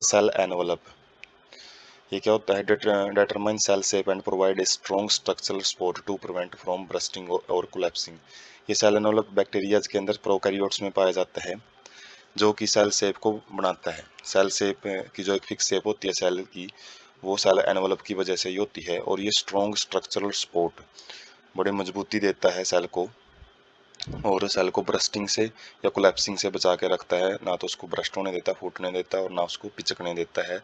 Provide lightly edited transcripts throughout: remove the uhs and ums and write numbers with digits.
Cell envelope, ये क्या होता है? Determine cell shape and provide a strong structural support to prevent from bursting और कोलैप्सिंग। ये सेल एनवलप बैक्टीरिया के अंदर प्रोकैरियोट्स में पाया जाता है, जो कि सेल शेप को बनाता है। सेल शेप की जो एक फिक्स शेप होती है सेल की, वो सेल एनवलप की वजह से ही होती है। और ये स्ट्रॉन्ग स्ट्रक्चरल सपोर्ट, बड़ी मजबूती देता है सेल को, और सेल को ब्रस्टिंग से या कोलैप्सिंग से बचा के रखता है। ना तो उसको ब्रस्ट होने देता, फूटने देता, और ना उसको पिचकने देता है,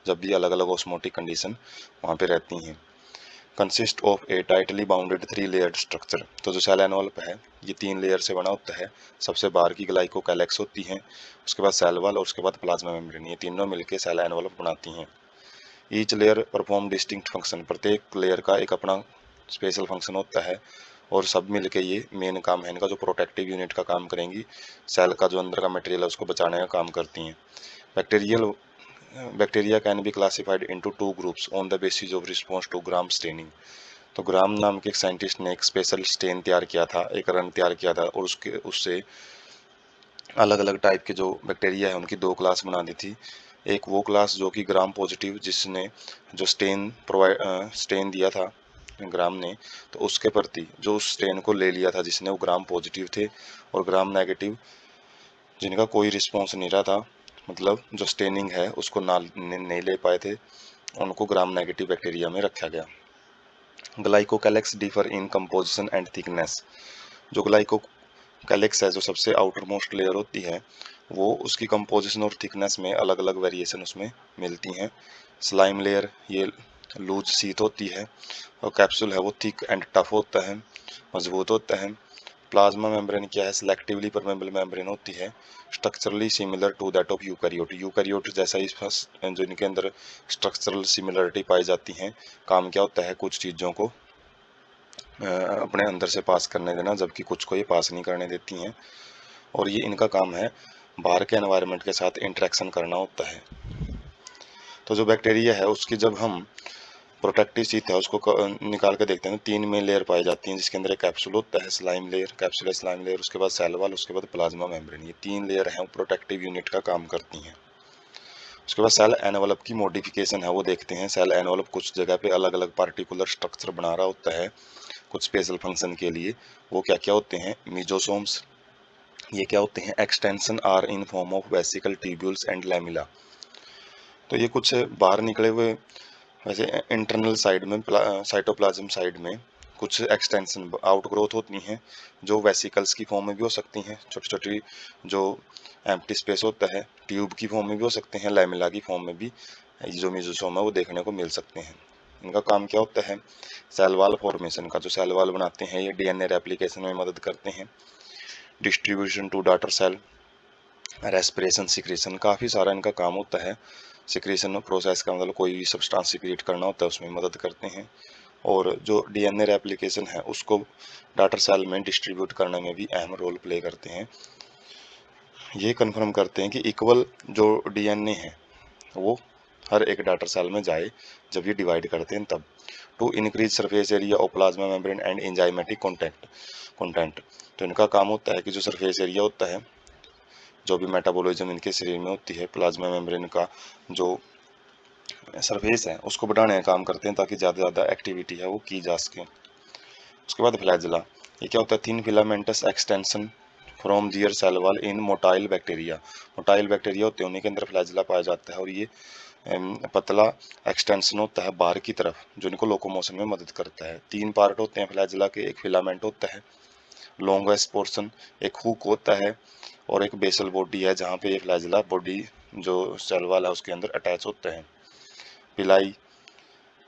जब भी अलग अलग ऑस्मोटिक कंडीशन वहाँ पे रहती हैं। Consist of A tightly bounded 3 layered structure, तो जो सेल एनवलप है ये 3 लेयर से बना होता है। सबसे बाहर की ग्लाइकोकैलेक्स होती है, उसके बाद सेल वॉल, और उसके बाद प्लाज्मा मेम्ब्रेन, ये तीनों मिलकर सेल एनवलप बनाती हैं। Each layer perform distinct function, प्रत्येक लेयर का एक अपना स्पेशल फंक्शन होता है, और सब मिलके ये मेन काम है इनका, जो प्रोटेक्टिव यूनिट का काम करेंगी, सेल का जो अंदर का मटेरियल है उसको बचाने का काम करती हैं। Bacterial bacteria can be classified into 2 groups on the basis of response to gram staining. तो ग्राम नाम के एक साइंटिस्ट ने एक स्पेशल स्टेन तैयार किया था, एक रंग तैयार किया था, और उससे अलग अलग टाइप के जो बैक्टीरिया है उनकी 2 क्लास बना दी थी। एक वो क्लास जो कि ग्राम पॉजिटिव, जिसने जो स्टेन दिया था ग्राम ने, तो उसके प्रति जो उस स्टेन को ले लिया था जिसने, वो ग्राम पॉजिटिव थे। और ग्राम नेगेटिव, जिनका कोई रिस्पॉन्स नहीं रहा था, मतलब जो स्टेनिंग है उसको ना नहीं ले पाए थे, उनको ग्राम नेगेटिव बैक्टीरिया में रखा गया। Glycocalyx differ in composition and thickness, जो ग्लाइकोकैलेक्स है, जो सबसे आउटर मोस्ट लेयर होती है, वो उसकी कंपोजिशन और थिकनेस में अलग अलग वेरिएशन उसमें मिलती हैं। स्लाइम लेयर ये लूज शीट होती है, और कैप्सूल है वो थिक एंड टफ होता है, मजबूत होता है। प्लाज्मा मेम्ब्रेन क्या है? सिलेक्टिवली परमेबल मेम्ब्रेन होती है, structurally similar to that of eukaryote, eukaryote जैसा ही जो इनके अंदर स्ट्रक्चरल सिमिलरिटी पाई जाती है। काम क्या होता है? कुछ चीज़ों को अपने अंदर से पास करने देना, जबकि कुछ को ये पास नहीं करने देती हैं। और ये इनका काम है बाहर के एनवायरनमेंट के साथ इंटरेक्शन करना होता है। तो जो बैक्टीरिया है उसकी जब हम प्रोटेक्टिव शीट है उसको निकाल के देखते हैं, तो 3 में लेयर पाई जाती हैं, जिसके अंदर एक कैप्सूल होता है, स्लाइम लेयर, कैप्सूल है स्लाइम लेयर, उसके बाद सेल वॉल, उसके बाद प्लाज्मा मेम्ब्रेन। ये 3 लेयर हैं, प्रोटेक्टिव यूनिट का काम करती हैं। उसके बाद सेल एनवलप की मॉडिफिकेशन है वो देखते हैं। सेल एनवलप कुछ जगह पे अलग अलग पार्टिकुलर स्ट्रक्चर बना रहा होता है कुछ स्पेशल फंक्शन के लिए। वो क्या क्या होते हैं? मीजोसोम्स, ये क्या होते हैं? Extension are in form of vesicle tubules and lamella. तो ये कुछ बाहर निकले हुए, वैसे इंटरनल साइड में साइटोप्लाज्म साइड में कुछ एक्सटेंशन आउट ग्रोथ होती हैं, जो वेसिकल्स की फॉर्म में भी हो सकती हैं, छोटी छोटी जो एम्प्टी स्पेस होता है, ट्यूब की फॉर्म में भी हो सकते हैं, लैमिला की फॉर्म में भी जो मेसोसोम है वो देखने को मिल सकते हैं। इनका काम क्या होता है? सेल वॉल फॉर्मेशन का, जो सेल वॉल बनाते हैं ये डीएनए रेप्लिकेशन में मदद करते हैं। Distribution to daughter cell, respiration, secretion, काफ़ी सारा इनका काम होता है। सिक्रीशन प्रोसेस का मतलब कोई भी सब्सटेंस सिक्रीट करना होता है, उसमें मदद करते हैं। और जो डीएनए रेप्लिकेशन है उसको डॉटर सेल में डिस्ट्रीब्यूट करने में भी अहम रोल प्ले करते हैं। ये कंफर्म करते हैं कि इक्वल जो डीएनए है वो हर एक डॉटर सेल में जाए, जब ये डिवाइड करते हैं तब। To increase surface area of plasma membrane and enzymatic content, तो इनका काम होता है कि जो सरफेस एरिया होता है, जो भी मेटाबॉलिज्म इनके शरीर में होती है, प्लाज्मा मेम्ब्रेन का जो सरफेस है उसको बढ़ाने का काम करते हैं, ताकि ज़्यादा से ज़्यादा एक्टिविटी है वो की जा सके। उसके बाद फ्लैजिला, ये क्या होता है? Thin filamentous extension from their cell wall in motile bacteria, motile bacteria होते हैं उन्हीं के अंदर फ्लैजिला पाया जाता है, और ये पतला एक्सटेंशन होता है बाहर की तरफ, जो इनको लोकोमोशन में मदद करता है। 3 पार्ट होते हैं फ्लैजिला के, एक फिलामेंट होता है, लॉन्गेस्ट पोर्शन, एक हुक होता है, और एक बेसल बॉडी है जहाँ पे ये फ्लैजिला बॉडी जो सेल वॉल है उसके अंदर अटैच होते हैं। पिलाई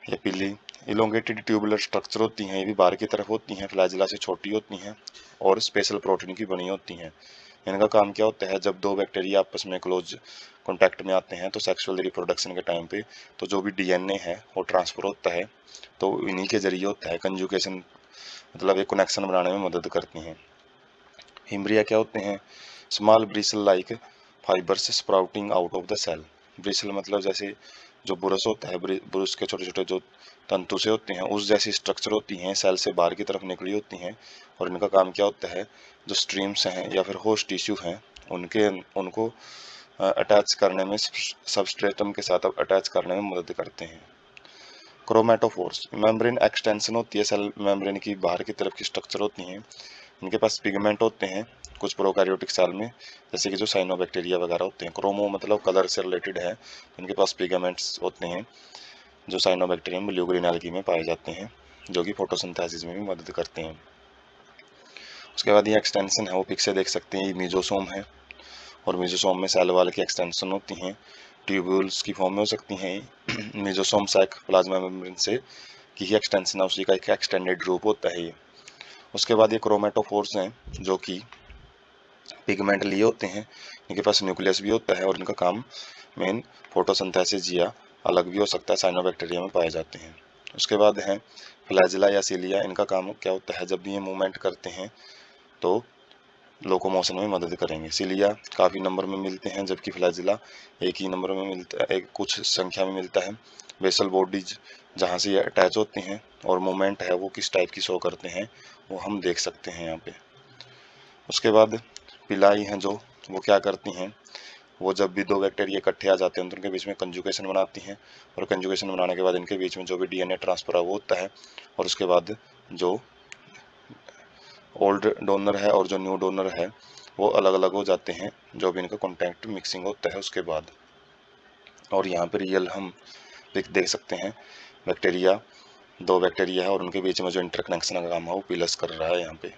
या पिली इलोंगेटेड ट्यूबुलर स्ट्रक्चर होती हैं, ये भी बाहर की तरफ होती हैं, फ्लैजिला से छोटी होती हैं और स्पेशल प्रोटीन की बनी होती हैं। इनका काम क्या होता है? जब दो बैक्टीरिया आपस में क्लोज कॉन्टैक्ट में आते हैं तो सेक्सुअल रिप्रोडक्शन के टाइम पे तो जो भी डीएनए है वो ट्रांसफर होता है, तो इन्हीं के जरिए होता है। कंजुगेशन मतलब एक कनेक्शन बनाने में मदद करती हैं। हिम्ब्रिया क्या होते हैं? Small bristle like fibers sprouting out of the cell. Bristle मतलब जैसे जो बुरस होता है, बुरस के छोटे छोटे जो तंतु से होते हैं उस जैसी स्ट्रक्चर होती हैं, सेल से बाहर की तरफ निकली होती हैं। और इनका काम क्या होता है? जो स्ट्रीम्स हैं या फिर होस्ट टिश्यू हैं उनके उनको अटैच करने में, सबस्ट्रेटम के साथ अटैच करने में मदद करते हैं। क्रोमेटोफोर्स मेम्ब्रेन एक्सटेंशन होती है, सेल मेम्ब्रेन की बाहर की तरफ की स्ट्रक्चर होती हैं। इनके पास पिगमेंट होते हैं कुछ प्रोकैरियोटिक सेल में, जैसे कि जो साइनोबैक्टीरिया वगैरह होते हैं। क्रोमो मतलब कलर से रिलेटेड है, इनके पास पिगमेंट्स होते हैं जो साइनोबैक्टीरियम ब्लू ग्रीन एल्गी में पाए जाते हैं, जो कि फोटोसिंथेसिस में भी मदद करते हैं। उसके बाद ये एक्सटेंशन है वो पिक से देख सकते हैं, ये मीजोसोम है और मीजोसोम में सेल वाल की एक्सटेंशन होती हैं, ट्यूब्यूल्स की फॉर्म में हो सकती हैं। मीजोसोम सैक प्लाज्मा मेम्ब्रेन से की ही एक्सटेंशन है, उसी का एक एक्सटेंडेड रूप होता है ये। उसके बाद ये क्रोमेटोफोर्स हैं जो कि पिगमेंट लिए होते हैं, इनके पास न्यूक्लियस भी होता है और इनका काम मेन फोटोसिंथेसिस या अलग भी हो सकता है, साइनोबैक्टीरिया में पाए जाते हैं। उसके बाद है फ्लैजिला या सिलिया, इनका काम क्या होता है, जब भी ये मूवमेंट करते हैं तो लोकोमोशन में मदद करेंगे। सिलिया काफ़ी नंबर में मिलते हैं, जबकि फ्लैजिला एक ही नंबर में मिलता है, एक कुछ संख्या में मिलता है। वेसल बॉडीज जहाँ से ये अटैच होते हैं और मूवमेंट है वो किस टाइप की शो करते हैं वो हम देख सकते हैं यहाँ पे। उसके बाद पिलाई हैं जो वो क्या करती हैं, वो जब भी दो बैक्टीरिया इकट्ठे आ जाते हैं तो उनके बीच में कंजुगेशन बनाती हैं, और कंजुगेशन बनाने के बाद इनके बीच में जो भी डीएनए ट्रांसफर है वो होता है, और उसके बाद जो ओल्ड डोनर है और जो न्यू डोनर है वो अलग अलग हो जाते हैं, जो भी इनका कॉन्टैक्ट मिक्सिंग होता है उसके बाद। और यहाँ पर रियल हम देख सकते हैं बैक्टीरिया, दो बैक्टीरिया है और उनके बीच में जो इंटरकनेक्शन का काम है वो पिलस कर रहा है यहाँ पे।